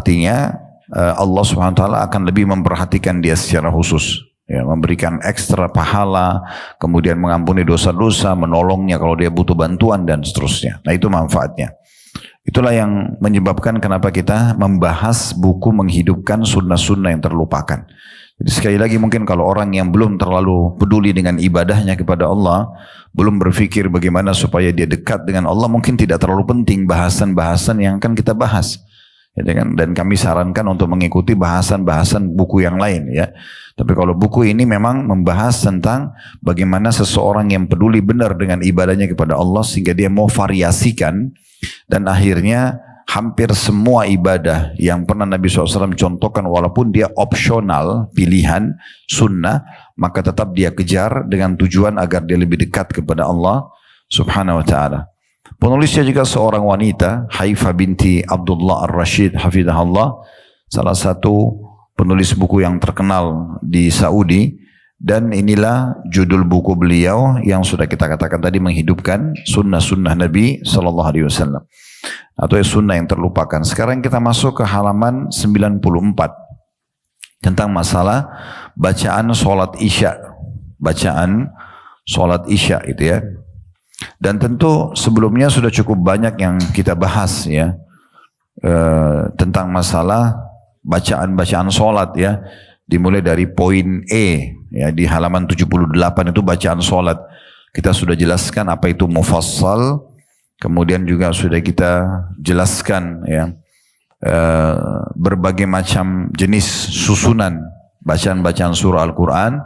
artinya Allah Subhanahu wa taala akan lebih memperhatikan dia secara khusus, ya, memberikan ekstra pahala, kemudian mengampuni dosa-dosa, menolongnya kalau dia butuh bantuan dan seterusnya. Nah, itu manfaatnya. Itulah yang menyebabkan kenapa kita membahas buku menghidupkan sunnah-sunnah yang terlupakan. Jadi sekali lagi mungkin kalau orang yang belum terlalu peduli dengan ibadahnya kepada Allah, belum berpikir bagaimana supaya dia dekat dengan Allah, mungkin tidak terlalu penting bahasan-bahasan yang akan kita bahas. Dan kami sarankan untuk mengikuti bahasan-bahasan buku yang lain, ya. Tapi kalau buku ini memang membahas tentang bagaimana seseorang yang peduli benar dengan ibadahnya kepada Allah sehingga dia mau variasikan, dan akhirnya hampir semua ibadah yang pernah Nabi SAW contohkan, walaupun dia opsional, pilihan, sunnah, maka tetap dia kejar dengan tujuan agar dia lebih dekat kepada Allah Subhanahu wa ta'ala. Penulisnya juga seorang wanita, Haifah binti Abdullah Ar-Rashid hafidhahullah, salah satu penulis buku yang terkenal di Saudi, dan inilah judul buku beliau yang sudah kita katakan tadi, menghidupkan sunnah-sunnah Nabi SAW, atau sunnah yang terlupakan. Sekarang kita masuk ke halaman 94 tentang masalah bacaan sholat isya, bacaan sholat isya itu, ya. Dan tentu sebelumnya sudah cukup banyak yang kita bahas, ya, tentang masalah bacaan-bacaan sholat, ya. Dimulai dari poin E, ya, di halaman 78 itu bacaan sholat. Kita sudah jelaskan apa itu mufassal, kemudian juga sudah kita jelaskan, ya, berbagai macam jenis susunan bacaan-bacaan surah Al-Quran.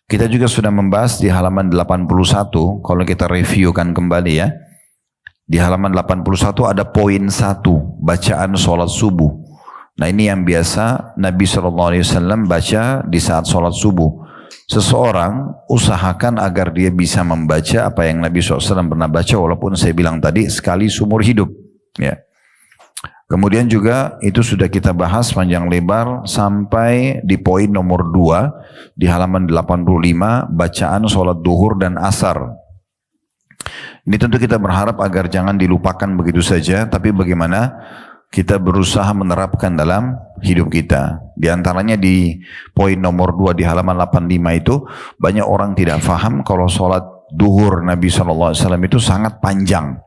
Kita juga sudah membahas di halaman 81, kalau kita reviewkan kembali, ya. Di halaman 81 ada poin 1, bacaan sholat subuh. Nah, ini yang biasa Nabi SAW baca di saat sholat subuh. Seseorang usahakan agar dia bisa membaca apa yang Nabi SAW pernah baca, walaupun saya bilang tadi sekali seumur hidup, ya. Kemudian juga itu sudah kita bahas panjang lebar sampai di poin nomor 2 di halaman 85, bacaan sholat duhur dan asar. Ini tentu kita berharap agar jangan dilupakan begitu saja, tapi bagaimana kita berusaha menerapkan dalam hidup kita. Di antaranya di poin nomor 2 di halaman 85 itu, banyak orang tidak faham kalau sholat duhur Nabi SAW itu sangat panjang,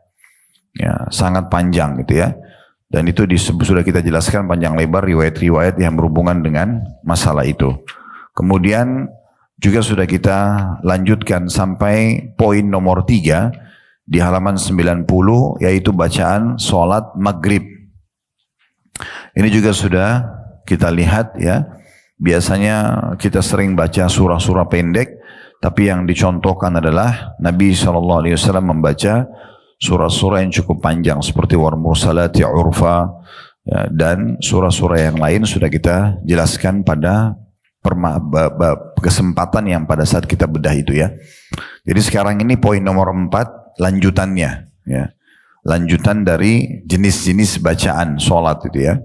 ya, sangat panjang gitu, ya. Dan itu sudah kita jelaskan panjang lebar riwayat-riwayat yang berhubungan dengan masalah itu. Kemudian juga sudah kita lanjutkan sampai poin nomor 3 di halaman 90, yaitu bacaan sholat maghrib. Ini juga sudah kita lihat, ya. Biasanya kita sering baca surah-surah pendek, tapi yang dicontohkan adalah Nabi SAW membaca surah-surah yang cukup panjang seperti Wal Mursalati Urfa, ya, dan surah-surah yang lain sudah kita jelaskan pada kesempatan yang pada saat kita bedah itu, ya. Jadi sekarang ini poin nomor 4 lanjutannya, ya. Lanjutan dari jenis-jenis bacaan sholat itu, ya.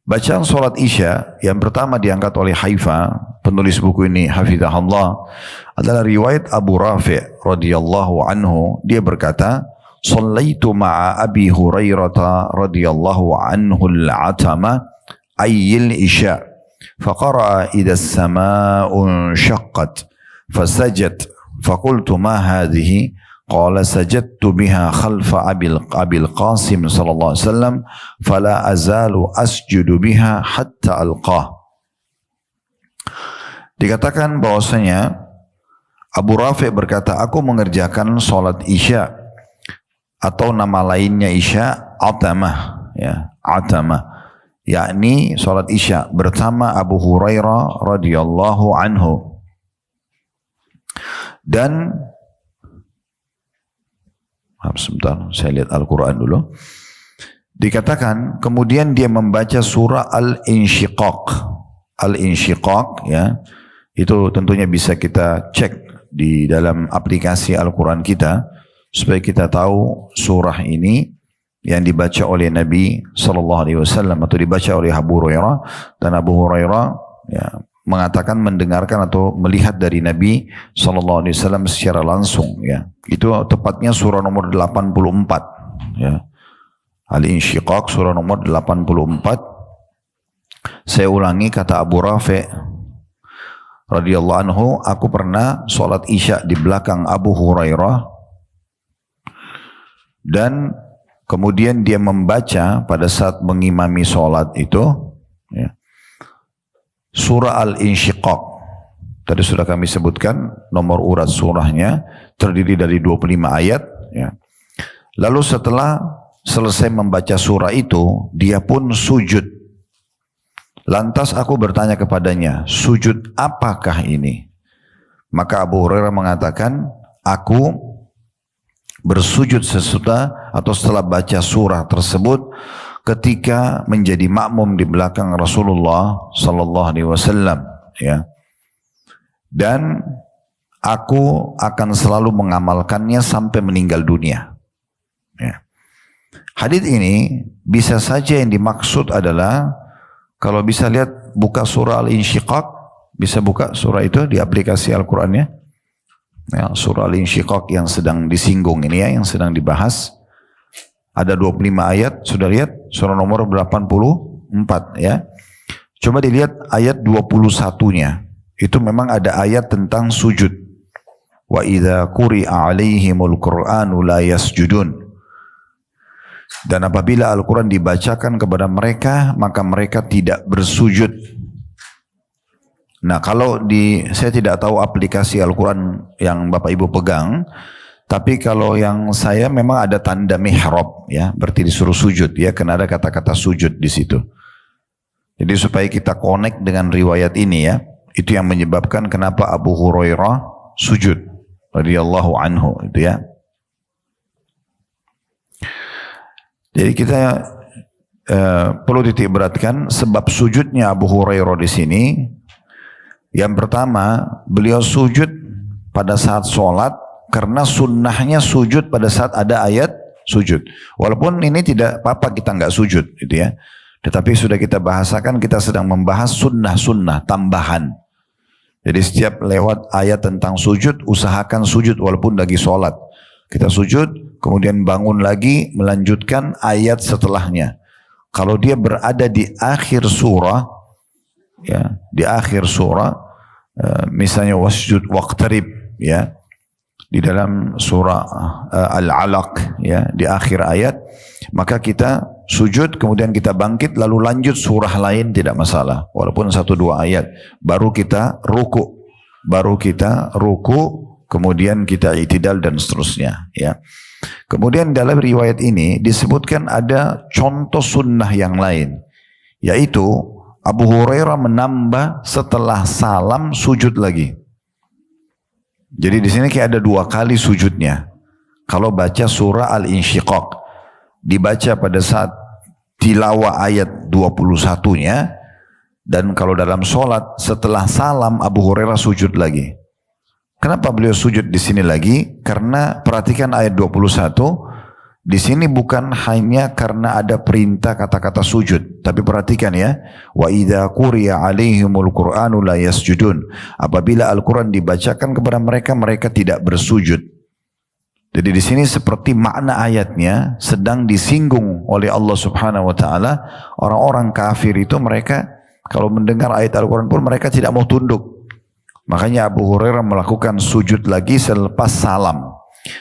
Bacaan sholat isya yang pertama diangkat oleh Haifah, penulis buku ini hafizahullah, adalah riwayat Abu Rafi' radhiyallahu anhu. Dia berkata, "Shallaitu ma'a Abi Hurairah radhiyallahu anhu al-'atama ayyil isya, faqara'a idha as-sama'u shaqqat, fasajad, faqultu ma hadhihi?" Qala sajadtu biha khalfa Abil Qasim sallallahu alaihi wasallam fala azalu asjudu biha hatta alqah. Dikatakan bahwasanya Abu Rafi' berkata, aku mengerjakan sholat isya, atau nama lainnya isya, atamah, ya, atamah, yakni sholat isya bersama Abu Hurairah radhiyallahu anhu. Dan sebentar, saya lihat Al-Quran dulu. Dikatakan kemudian dia membaca surah Al-Insyiqaq. Al-Insyiqaq, ya, itu tentunya bisa kita cek di dalam aplikasi Al-Quran kita supaya kita tahu surah ini yang dibaca oleh Nabi SAW atau dibaca oleh Abu Hurairah, dan Abu Hurairah, ya, mengatakan mendengarkan atau melihat dari Nabi SAW secara langsung, ya. Itu tepatnya surah nomor 84, ya. Al-Insyiqaq surah nomor 84, Saya ulangi kata Abu Rafi' radhiyallahu anhu, aku pernah sholat isya di belakang Abu Hurairah dan kemudian dia membaca pada saat mengimami sholat itu ya, surah Al-Insyiqaq. Tadi sudah kami sebutkan nomor urat surahnya, terdiri dari 25 ayat ya. Lalu setelah selesai membaca surah itu, dia pun sujud. Lantas aku bertanya kepadanya, sujud apakah ini? Maka Abu Hurairah mengatakan, aku bersujud sesudah atau setelah baca surah tersebut ketika menjadi makmum di belakang Rasulullah sallallahu alaihi wasallam ya. Dan aku akan selalu mengamalkannya sampai meninggal dunia. Ya. Hadits ini bisa saja yang dimaksud adalah, kalau bisa lihat buka surah Al-Insyiqaq, bisa buka surah itu di aplikasi Al-Qur'annya. Ya, surah Al-Insyiqaq yang sedang disinggung ini ya, yang sedang dibahas. Ada 25 ayat, sudah lihat surah nomor 84 ya. Coba dilihat ayat 21-nya. Itu memang ada ayat tentang sujud. Wa idza quri'a 'alaihimul Qur'anu la yasjudun. Dan apabila Al-Quran dibacakan kepada mereka, maka mereka tidak bersujud. Nah, kalau saya tidak tahu aplikasi Al-Quran yang Bapak Ibu pegang, tapi kalau yang saya memang ada tanda mihrab, ya, berarti disuruh sujud, ya, karena ada kata-kata sujud di situ. Jadi supaya kita connect dengan riwayat ini, ya, itu yang menyebabkan kenapa Abu Hurairah sujud, radhiyallahu anhu, itu ya. Jadi kita perlu titik beratkan sebab sujudnya Abu Hurairah di sini. Yang pertama, beliau sujud pada saat sholat karena sunnahnya sujud pada saat ada ayat sujud. Walaupun ini tidak apa-apa kita nggak sujud, gitu ya. Tetapi sudah kita bahasakan, kita sedang membahas sunnah-sunnah tambahan. Jadi setiap lewat ayat tentang sujud, usahakan sujud walaupun lagi sholat. Kita sujud, kemudian bangun lagi, melanjutkan ayat setelahnya. Kalau dia berada di akhir surah, ya, di akhir surah, misalnya wasjud waqtarib, ya, di dalam surah Al-Alaq, ya, di akhir ayat, maka kita sujud, kemudian kita bangkit, lalu lanjut surah lain, tidak masalah, walaupun 1-2 ayat, baru kita ruku, kemudian kita i'tidal dan seterusnya, ya. Kemudian dalam riwayat ini disebutkan ada contoh sunnah yang lain, yaitu Abu Hurairah menambah setelah salam sujud lagi. Jadi di sini kayak ada 2 kali sujudnya. Kalau baca surah Al-Insyiqaq, dibaca pada saat tilawah ayat 21-nya, dan kalau dalam sholat setelah salam Abu Hurairah sujud lagi. Kenapa beliau sujud di sini lagi? Karena perhatikan ayat 21, di sini bukan hanya karena ada perintah kata-kata sujud, tapi perhatikan ya, wa idza quriya 'alaihimul Qur'anu la yasjudun. Apabila Al-Qur'an dibacakan kepada mereka, mereka tidak bersujud. Jadi di sini seperti makna ayatnya sedang disinggung oleh Allah Subhanahu wa taala, orang-orang kafir itu mereka kalau mendengar ayat Al-Qur'an pun mereka tidak mau tunduk. Makanya Abu Hurairah melakukan sujud lagi selepas salam.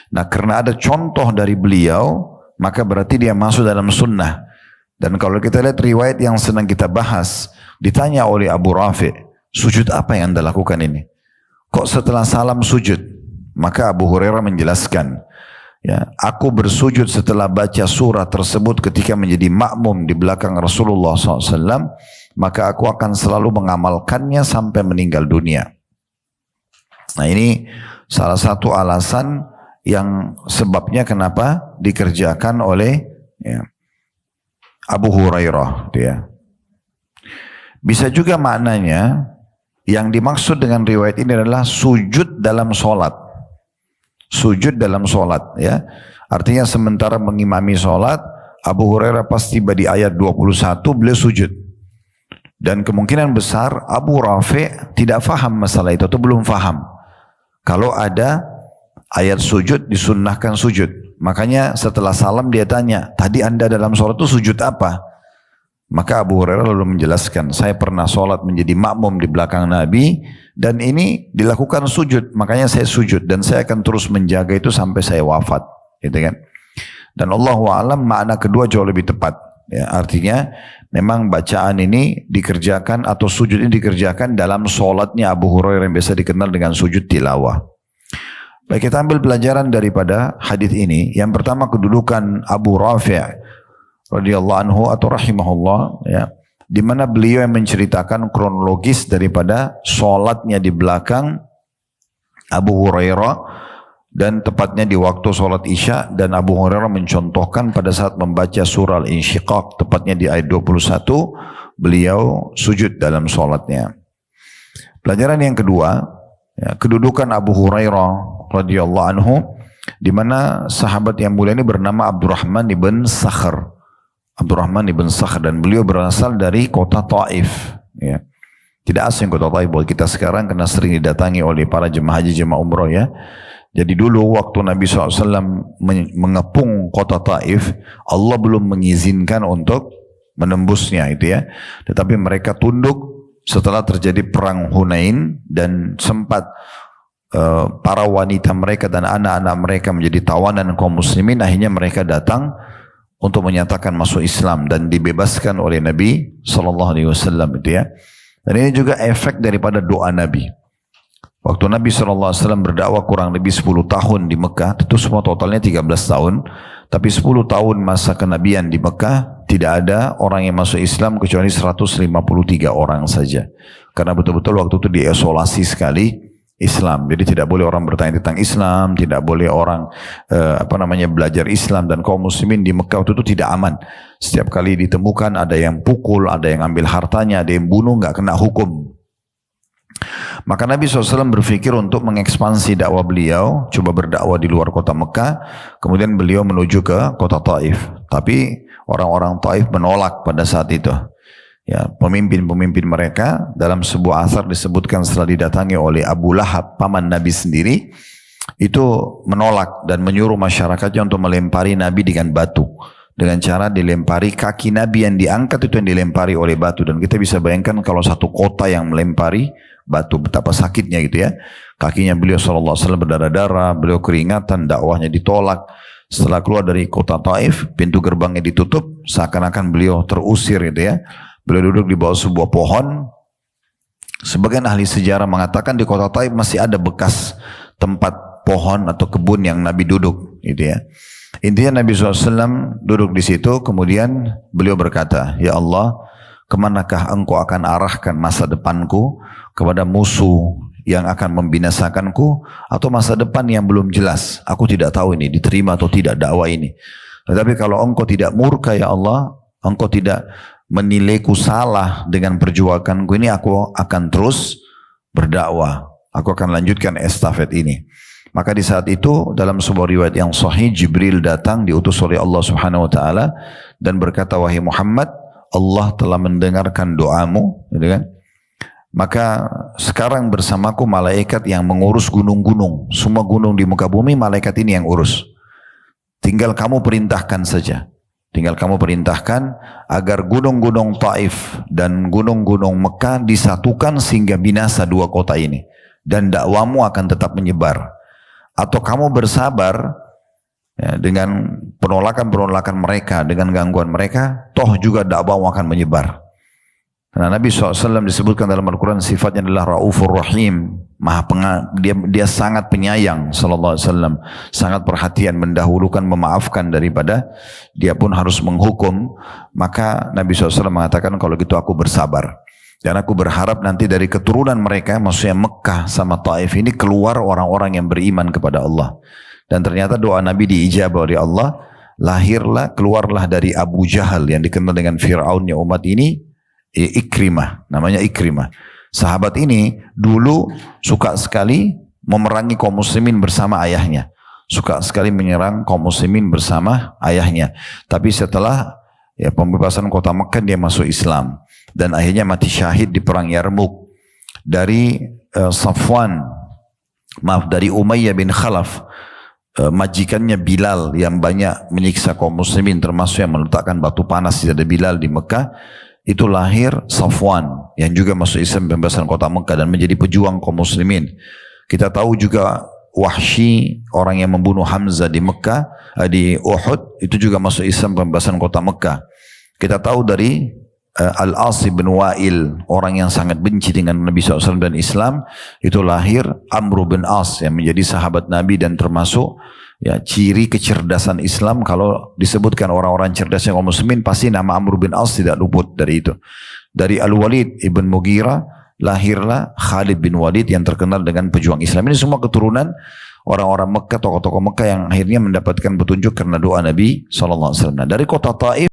Nah, karena ada contoh dari beliau, maka berarti dia masuk dalam sunnah. Dan kalau kita lihat riwayat yang sedang kita bahas, ditanya oleh Abu Rafi', sujud apa yang Anda lakukan ini? Kok setelah salam sujud? Maka Abu Hurairah menjelaskan, ya, aku bersujud setelah baca surah tersebut ketika menjadi makmum di belakang Rasulullah SAW, maka aku akan selalu mengamalkannya sampai meninggal dunia. Nah, ini salah satu alasan yang sebabnya kenapa dikerjakan oleh, ya, Abu Hurairah, ya. Bisa juga maknanya yang dimaksud dengan riwayat ini adalah sujud dalam sholat. Sujud dalam sholat, ya. Artinya sementara mengimami sholat, Abu Hurairah pas tiba di ayat 21 beliau sujud. Dan kemungkinan besar Abu Rafi' tidak faham masalah itu atau belum faham. Kalau ada ayat sujud, disunnahkan sujud. Makanya setelah salam dia tanya, tadi Anda dalam sholat itu sujud apa? Maka Abu Hurairah lalu menjelaskan, saya pernah sholat menjadi makmum di belakang Nabi dan ini dilakukan sujud, makanya saya sujud dan saya akan terus menjaga itu sampai saya wafat, gitu kan? Dan Allahu a'lam makna kedua jauh lebih tepat. Ya, artinya memang bacaan ini dikerjakan atau sujud ini dikerjakan dalam sholatnya Abu Hurairah yang biasa dikenal dengan sujud tilawah. Baik, kita ambil pelajaran daripada hadis ini. Yang pertama, kedudukan Abu Rafi' radhiyallahu anhu atau rahimahullah, ya, di mana beliau yang menceritakan kronologis daripada sholatnya di belakang Abu Hurairah dan tepatnya di waktu sholat Isya, dan Abu Hurairah mencontohkan pada saat membaca surah Al-Insyiqaq tepatnya di ayat 21 beliau sujud dalam sholatnya. Pelajaran yang kedua, ya, kedudukan Abu Hurairah radhiyallahu anhu, di mana sahabat yang mulia ini bernama Abdurrahman ibn Sakhr. Abdurrahman ibn Sakhr, dan beliau berasal dari kota Taif. Ya. Tidak asing kota Taif buat kita sekarang karena sering didatangi oleh para jemaah haji, jemaah umroh, ya. Jadi dulu waktu Nabi SAW mengepung kota Taif, Allah belum mengizinkan untuk menembusnya itu, ya. Tetapi mereka tunduk setelah terjadi perang Hunain dan sempat para wanita mereka dan anak-anak mereka menjadi tawanan kaum muslimin. Akhirnya mereka datang untuk menyatakan masuk Islam dan dibebaskan oleh Nabi SAW, itu, ya. Dan ini juga efek daripada doa Nabi. Waktu Nabi SAW berdakwah kurang lebih 10 tahun di Mekah, itu semua totalnya 13 tahun, tapi 10 tahun masa kenabian di Mekah tidak ada orang yang masuk Islam kecuali 153 orang saja. Karena betul-betul waktu itu diisolasi sekali Islam. Jadi tidak boleh orang bertanya tentang Islam, tidak boleh orang belajar Islam, dan kaum muslimin di Mekah itu tidak aman. Setiap kali ditemukan ada yang pukul, ada yang ambil hartanya, ada yang bunuh, nggak kena hukum. Maka Nabi SAW berpikir untuk mengekspansi dakwah beliau, coba berdakwah di luar kota Mekah, kemudian beliau menuju ke kota Taif. Tapi orang-orang Taif menolak pada saat itu. Ya, pemimpin-pemimpin mereka dalam sebuah asar disebutkan setelah didatangi oleh Abu Lahab, paman Nabi sendiri, itu menolak dan menyuruh masyarakatnya untuk melempari Nabi dengan batu. Dengan cara dilempari kaki Nabi yang diangkat itu yang dilempari oleh batu. Dan kita bisa bayangkan kalau satu kota yang melempari batu, betapa sakitnya gitu, ya. Kakinya beliau SAW berdarah-darah, beliau keringatan, dakwahnya ditolak. Setelah keluar dari kota Taif, pintu gerbangnya ditutup, seakan-akan beliau terusir gitu, ya. Beliau duduk di bawah sebuah pohon. Sebagian ahli sejarah mengatakan di kota Taif masih ada bekas tempat pohon atau kebun yang Nabi duduk, gitu, ya. Intinya Nabi SAW duduk di situ, kemudian beliau berkata, "Ya Allah, kemanakah engkau akan arahkan masa depanku, kepada musuh yang akan membinasakanku, atau masa depan yang belum jelas? Aku tidak tahu ini diterima atau tidak dakwah ini. Tetapi kalau engkau tidak murka, ya Allah, engkau tidak menilaiku salah dengan perjuanganku ini, aku akan terus berdakwah. Aku akan lanjutkan estafet ini." Maka di saat itu dalam sebuah riwayat yang sahih, Jibril datang diutus oleh Allah Subhanahu wa taala dan berkata, "Wahai Muhammad, Allah telah mendengarkan doamu," gitu kan? "Maka sekarang bersamaku malaikat yang mengurus gunung-gunung. Semua gunung di muka bumi malaikat ini yang urus. Tinggal kamu perintahkan saja. Tinggal kamu perintahkan agar gunung-gunung Taif dan gunung-gunung Mekah disatukan sehingga binasa dua kota ini. Dan dakwamu akan tetap menyebar. Atau kamu bersabar, ya, dengan penolakan-penolakan mereka, dengan gangguan mereka, toh juga dakwamu akan menyebar." Karena Nabi SAW disebutkan dalam Al-Quran sifatnya adalah Raufur Rahim, dia sangat penyayang sallallahu alaihi wasallam, sangat perhatian, mendahulukan, memaafkan daripada dia pun harus menghukum. Maka Nabi SAW mengatakan, "Kalau gitu aku bersabar. Dan aku berharap nanti dari keturunan mereka, maksudnya Mekah sama Taif ini, keluar orang-orang yang beriman kepada Allah." Dan ternyata doa Nabi diijabah oleh Allah. Keluarlah dari Abu Jahal yang dikenal dengan Fir'aunnya umat ini, Ikrimah, namanya Ikrimah. Sahabat ini dulu suka sekali memerangi kaum muslimin bersama ayahnya. Suka sekali menyerang kaum muslimin bersama ayahnya. Tapi setelah pembebasan kota Mekah, dia masuk Islam. Dan akhirnya mati syahid di perang Yarmuk. Dari dari Umayyah bin Khalaf, majikannya Bilal yang banyak menyiksa kaum muslimin, termasuk yang meletakkan batu panas di dada Bilal di Mekah, itu lahir Safwan yang juga masuk Islam pembebasan kota Mekah dan menjadi pejuang kaum muslimin. Kita tahu juga Wahsy, orang yang membunuh Hamzah di Mekah, di Uhud, itu juga masuk Islam pembebasan kota Mekah. Kita tahu dari Al-As bin Wa'il, orang yang sangat benci dengan Nabi SAW dan Islam, itu lahir Amr bin As yang menjadi sahabat Nabi dan termasuk ya ciri kecerdasan Islam. Kalau disebutkan orang-orang cerdasnya kaum muslimin, pasti nama Amr bin As tidak luput dari itu. Dari Al-Walid ibn Mughirah lahirlah Khalid bin Walid yang terkenal dengan pejuang Islam. Ini semua keturunan orang-orang Mekah, tokoh-tokoh Mekah yang akhirnya mendapatkan petunjuk karena doa Nabi SAW. Nah, dari kota Taif